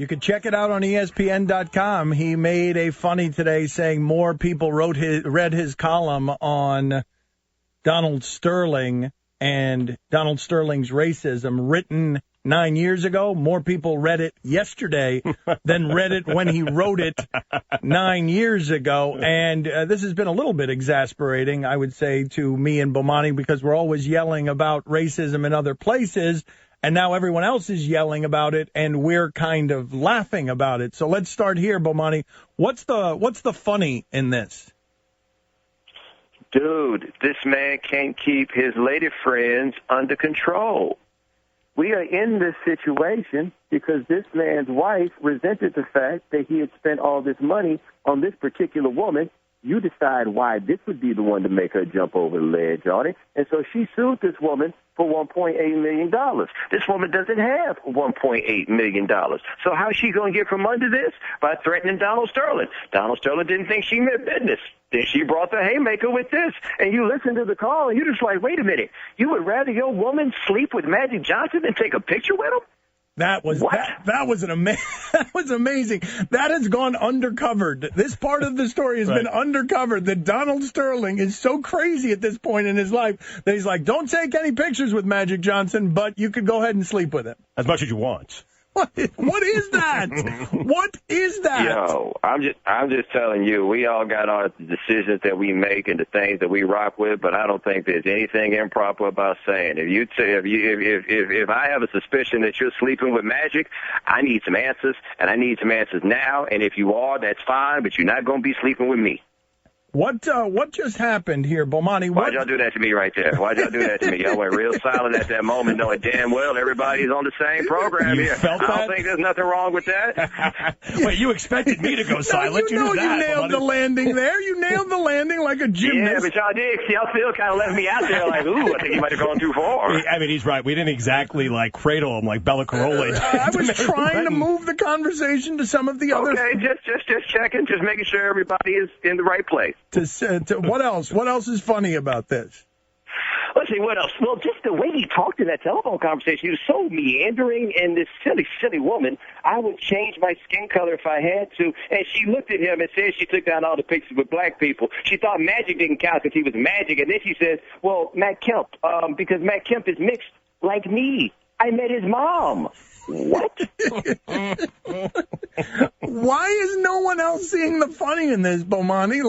You can check it out on ESPN.com. He made a funny today saying more people read his column on Donald Sterling and Donald Sterling's racism written 9 years ago. More people read it yesterday than read it when he wrote it 9 years ago. And this has been a little bit exasperating, I would say, to me and Bomani, because we're always yelling about racism in other places. And now everyone else is yelling about it, and we're kind of laughing about it. So let's start here, Bomani. What's the funny in this? Dude, this man can't keep his lady friends under control. We are in this situation because this man's wife resented the fact that he had spent all this money on this particular woman. You decide why this would be the one to make her jump over the ledge on it. And so she sued this woman for $1.8 million. This woman doesn't have $1.8 million. So how is she going to get from under this? By threatening Donald Sterling. Donald Sterling didn't think she meant business. Then she brought the haymaker with this. And you listen to the call, and you're just like, wait a minute. You would rather your woman sleep with Magic Johnson than take a picture with him? That was amazing. That has gone undercovered. This part of the story has been undercovered, that Donald Sterling is so crazy at this point in his life that he's like, don't take any pictures with Magic Johnson, but you could go ahead and sleep with him. As much as you want. What is that? What is that? Yo, I'm just telling you, we all got our decisions that we make and the things that we rock with, but I don't think there's anything improper about saying if I have a suspicion that you're sleeping with Magic, I need some answers, and I need some answers now. And if you are, that's fine, but you're not going to be sleeping with me. What just happened here, Bomani? Why'd y'all do that to me right there? Why'd y'all do that to me? Y'all went real silent at that moment, knowing damn well everybody's on the same program here. I don't think there's nothing wrong with that. Wait, you expected me to go silent? You nailed the landing there. You nailed the landing like a gymnast. Yeah, but y'all did. Y'all still kind of left me out there like, ooh, I think you might have gone too far. I mean, he's right. We didn't exactly, cradle him like Bella Carolla. I was trying to move the conversation to some of the other... Okay, just checking, just making sure everybody is in the right place. What else? What else is funny about this? Let's see, what else? Well, just the way he talked in that telephone conversation, he was so meandering, and this silly woman, I would change my skin color if I had to. And she looked at him and said she took down all the pictures with black people. She thought Magic didn't count because he was Magic. And then she said, well, Matt Kemp, because Matt Kemp is mixed like me. I met his mom. What? Why is no one else seeing the funny in this, Bomani?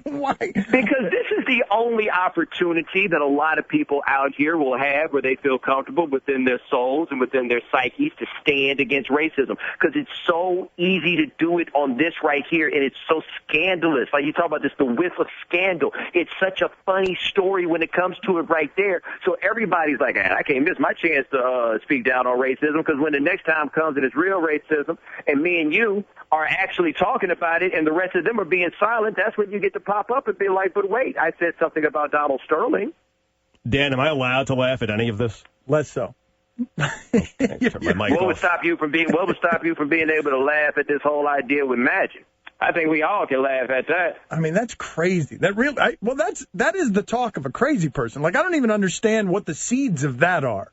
Why? Because this is the only opportunity that a lot of people out here will have where they feel comfortable within their souls and within their psyches to stand against racism. Because it's so easy to do it on this right here, and it's so scandalous. Like you talk about this, the whiff of scandal. It's such a funny story when it comes to it right there. So everybody's like, I can't miss my chance to speak down on racism, because when the next time comes and it's real racism and me and you are actually talking about it and the rest of them are being silent, that's when you get to pop up and be like, but wait, I said something about Donald Sterling. Dan, am I allowed to laugh at any of this? Less so. What would stop you from being able to laugh at this whole idea with Magic? I think we all can laugh at that. I mean, that's crazy. That is the talk of a crazy person. I don't even understand what the seeds of that are.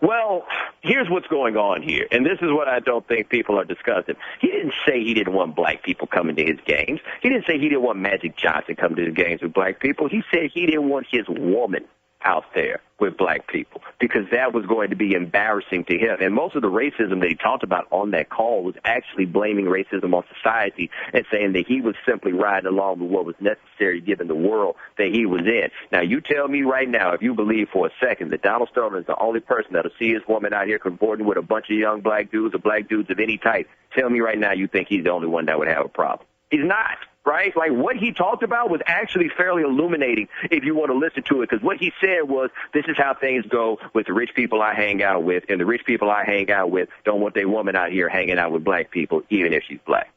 Well, here's what's going on here, and this is what I don't think people are discussing. He didn't say he didn't want black people coming to his games. He didn't say he didn't want Magic Johnson coming to his games with black people. He said he didn't want his woman out there with black people because that was going to be embarrassing to him. And most of the racism that he talked about on that call was actually blaming racism on society and saying that he was simply riding along with what was necessary given the world that he was in. Now, you tell me right now if you believe for a second that Donald Sterling is the only person that'll see his woman out here cavorting with a bunch of young black dudes or black dudes of any type. Tell me right now you think he's the only one that would have a problem. He's not. Right? What he talked about was actually fairly illuminating if you want to listen to it, because what he said was, this is how things go with the rich people I hang out with, and the rich people I hang out with don't want their woman out here hanging out with black people, even if she's black.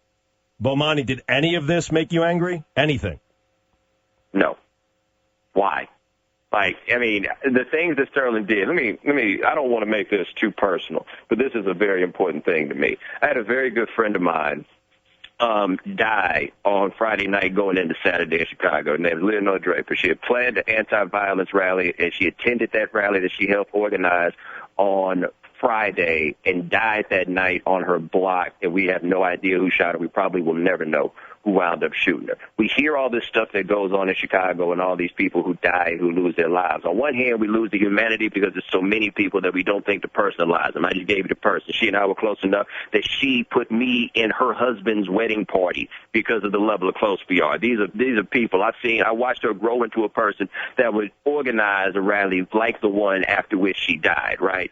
Bomani, did any of this make you angry? Anything? No. Why? The things that Sterling did, I don't want to make this too personal, but this is a very important thing to me. I had a very good friend of mine die on Friday night going into Saturday in Chicago. Her name is Leonore Draper. She had planned an anti-violence rally, and she attended that rally that she helped organize on Friday and died that night on her block, and we have no idea who shot her. We probably will never know who wound up shooting her. We hear all this stuff that goes on in Chicago and all these people who die, who lose their lives. On one hand, we lose the humanity because there's so many people that we don't think to personalize them. I just gave you the person. She and I were close enough that she put me in her husband's wedding party because of the level of close we are. These are people I've seen. I watched her grow into a person that would organize a rally like the one after which she died, right?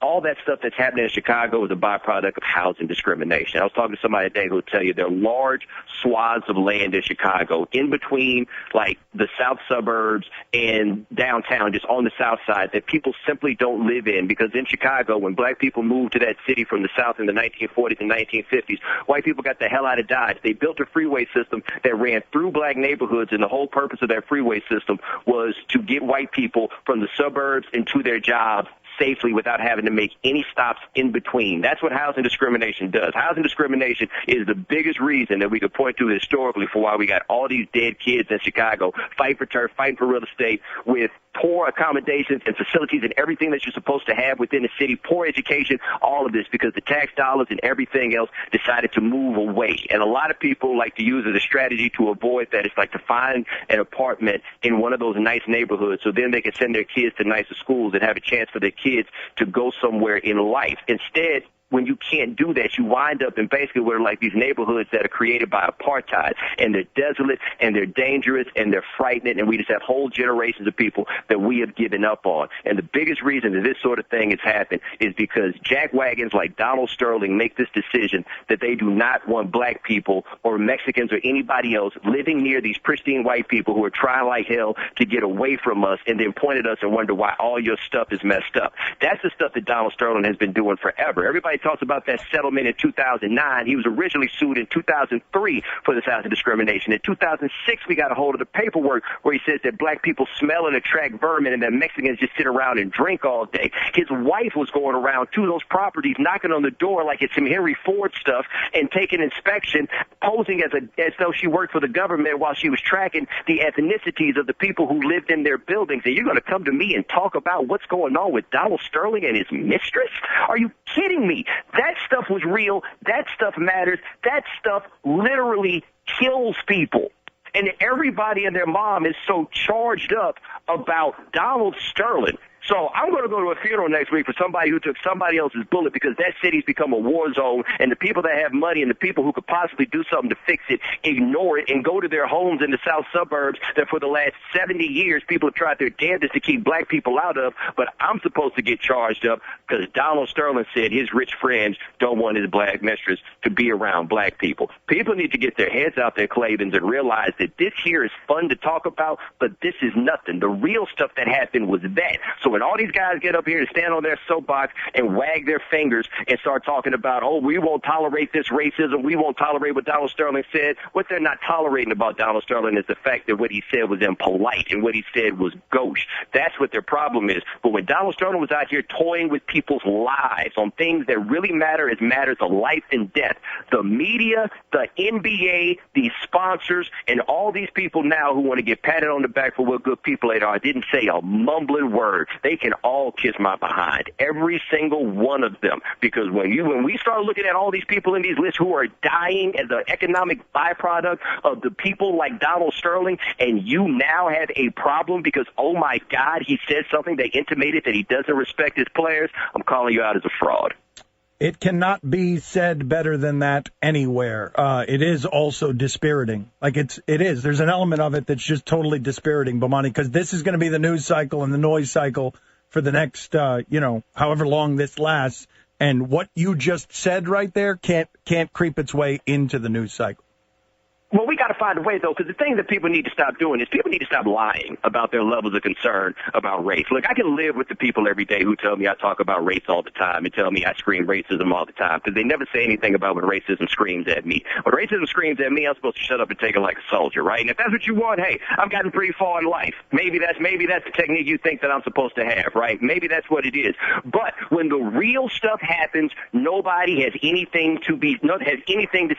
All that stuff that's happening in Chicago is a byproduct of housing discrimination. I was talking to somebody today who will tell you there are large swaths of land in Chicago in between, like, the south suburbs and downtown, just on the south side, that people simply don't live in, because in Chicago, when black people moved to that city from the south in the 1940s and 1950s, white people got the hell out of Dodge. They built a freeway system that ran through black neighborhoods, and the whole purpose of that freeway system was to get white people from the suburbs into their jobs safely without having to make any stops in between. That's what housing discrimination does. Housing discrimination is the biggest reason that we could point to historically for why we got all these dead kids in Chicago, fighting for turf, fighting for real estate, with poor accommodations and facilities and everything that you're supposed to have within the city, poor education, all of this because the tax dollars and everything else decided to move away. And a lot of people like to use it as a strategy to avoid that. It's like to find an apartment in one of those nice neighborhoods so then they can send their kids to nicer schools and have a chance for their kids to go somewhere in life. Instead, when you can't do that, you wind up in basically what are like these neighborhoods that are created by apartheid, and they're desolate, and they're dangerous, and they're frightening, and we just have whole generations of people that we have given up on. And the biggest reason that this sort of thing has happened is because jackwagons like Donald Sterling make this decision that they do not want black people or Mexicans or anybody else living near these pristine white people who are trying like hell to get away from us, and then point at us and wonder why all your stuff is messed up. That's the stuff that Donald Sterling has been doing forever. Everybody talks about that settlement in 2009. He was originally sued in 2003 for this housing discrimination. In 2006, we got a hold of the paperwork where he says that black people smell and attract vermin and that Mexicans just sit around and drink all day. His wife was going around to those properties, knocking on the door like it's some Henry Ford stuff and taking inspection, posing as though she worked for the government while she was tracking the ethnicities of the people who lived in their buildings. And you're going to come to me and talk about what's going on with Donald Sterling and his mistress? Are you kidding me? That stuff was real. That stuff matters. That stuff literally kills people. And everybody and their mom is so charged up about Donald Sterling. So I'm going to go to a funeral next week for somebody who took somebody else's bullet because that city's become a war zone, and the people that have money and the people who could possibly do something to fix it ignore it and go to their homes in the south suburbs that for the last 70 years people have tried their damnedest to keep black people out of. But I'm supposed to get charged up because Donald Sterling said his rich friends don't want his black mistress to be around black people. People need to get their heads out their clavings and realize that this here is fun to talk about, but this is nothing. The real stuff that happened was that. So when all these guys get up here and stand on their soapbox and wag their fingers and start talking about, oh, we won't tolerate this racism, we won't tolerate what Donald Sterling said, what they're not tolerating about Donald Sterling is the fact that what he said was impolite and what he said was gauche. That's what their problem is. But when Donald Sterling was out here toying with people's lives on things that really matter as matters of life and death, the media, the NBA, these sponsors, and all these people now who want to get patted on the back for what good people they are didn't say a mumbling word. They can all kiss my behind, every single one of them, because when we start looking at all these people in these lists who are dying as an economic byproduct of the people like Donald Sterling, and you now have a problem because, oh my God, he said something that intimated that he doesn't respect his players, I'm calling you out as a fraud. It cannot be said better than that anywhere. It is also dispiriting. Like it is. There's an element of it that's just totally dispiriting, Bomani, because this is going to be the news cycle and the noise cycle for the next, however long this lasts. And what you just said right there can't creep its way into the news cycle. Well, we got to find a way, though, because the thing that people need to stop doing is people need to stop lying about their levels of concern about race. Look, I can live with the people every day who tell me I talk about race all the time and tell me I scream racism all the time because they never say anything about when racism screams at me. When racism screams at me, I'm supposed to shut up and take it like a soldier, right? And if that's what you want, hey, I've gotten pretty far in life. Maybe that's the technique you think that I'm supposed to have, right? Maybe that's what it is. But when the real stuff happens, nobody has anything to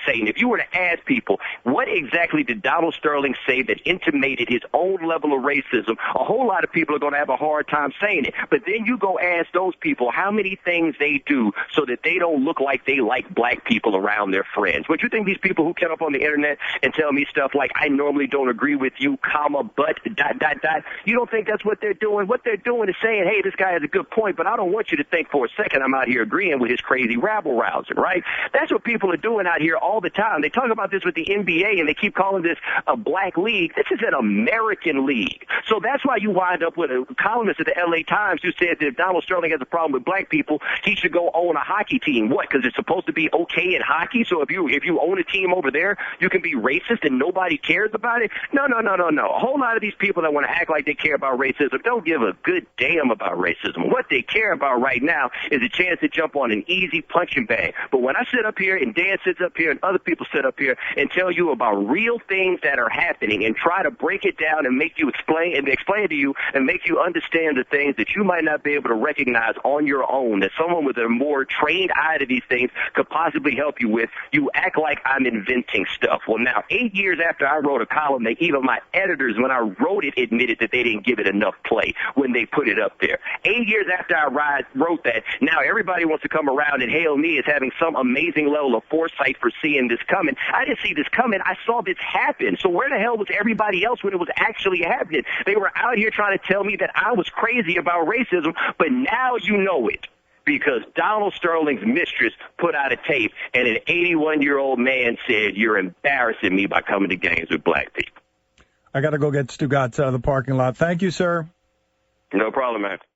say. And if you were to ask people, what what exactly did Donald Sterling say that intimated his own level of racism? A whole lot of people are going to have a hard time saying it. But then you go ask those people how many things they do so that they don't look like they like black people around their friends. Would you think these people who get up on the internet and tell me stuff like, I normally don't agree with you, comma, but, ... You don't think that's what they're doing? What they're doing is saying, hey, this guy has a good point, but I don't want you to think for a second I'm out here agreeing with his crazy rabble-rousing, right? That's what people are doing out here all the time. They talk about this with the NBA, and they keep calling this a black league. This is an American league. So that's why you wind up with a columnist at the L.A. Times who said that if Donald Sterling has a problem with black people, he should go own a hockey team. What, because it's supposed to be okay in hockey? So if you own a team over there, you can be racist and nobody cares about it? No. A whole lot of these people that want to act like they care about racism don't give a good damn about racism. What they care about right now is a chance to jump on an easy punching bag. But when I sit up here and Dan sits up here and other people sit up here and tell you about real things that are happening and try to break it down and make you explain to you and make you understand the things that you might not be able to recognize on your own, that someone with a more trained eye to these things could possibly help you with, you act like I'm inventing stuff. Well, now, 8 years after I wrote a column, even my editors, when I wrote it, admitted that they didn't give it enough play when they put it up there. 8 years after I wrote that, now everybody wants to come around and hail me as having some amazing level of foresight for seeing this coming. I didn't see this coming. I saw this happen. So where the hell was everybody else when it was actually happening? They were out here trying to tell me that I was crazy about racism, but now you know it, because Donald Sterling's mistress put out a tape, and an 81-year-old man said, you're embarrassing me by coming to games with black people. I got to go get Stugatz out of the parking lot. Thank you, sir. No problem, man.